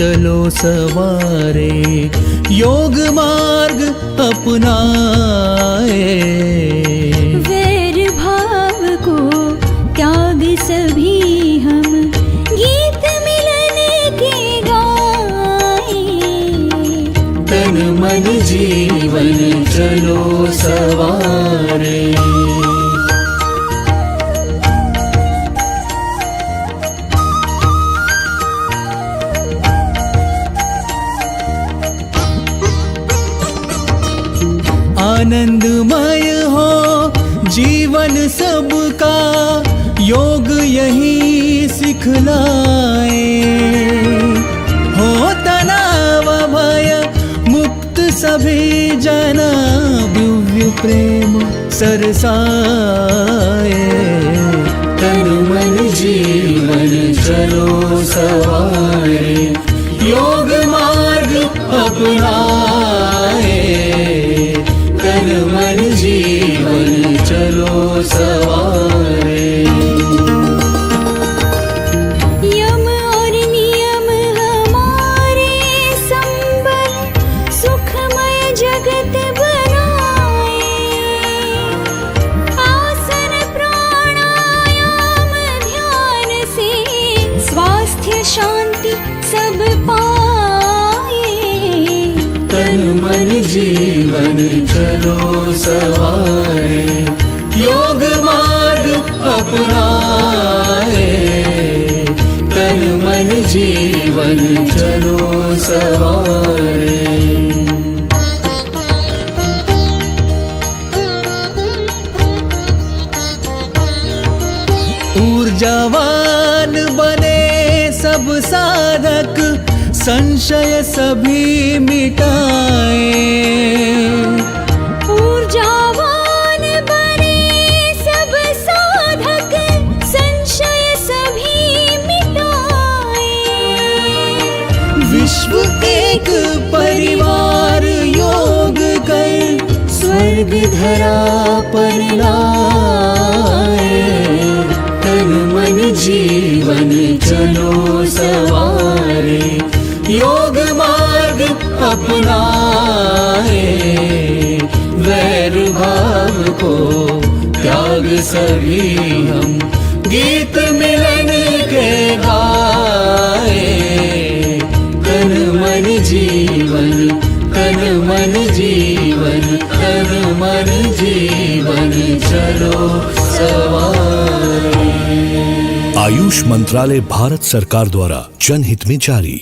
चलो सवारे, योग मार्ग अपनाए। वैर भाव को त्याग सभी हम, गीत मिलन के गाए। तन मन जीवन चलो सवारे। आनंदमय हो जीवन सबका, योग यही सिखलाए। हो तनाव भय मुक्त सभी जना, दिव्य प्रेम सरसाए। तन मन जीवन चलो सवारे, योग मार्ग अपनाए। तन मन जीवन चलो सवारे। यम और नियम हमारे संबल, सुखमय जगत बनाए। आसन प्राणायाम ध्यान से, स्वास्थ्य शांति सब पाए। तन मन जीवन चलो सवारे, योग मार्ग अपनाए। तन मन जीवन चलो सवारे। ऊर्जावान बने सब साधक, संशय सभी मिटाए। ऊर्जावान बने सब साधक, संशय सभी मिटाए। विश्व एक परिवार योग कर, स्वर्ग धरा पर लाए। तन मन जीवन चलो सवारे, योग मार्ग अपनाए। वैर भाव को त्याग सभी हम, गीत मिलन के गाए। तन मन जीवन, तन मन जीवन, तन मन जीवन चलो सवारे। आयुष मंत्रालय भारत सरकार द्वारा जनहित में जारी।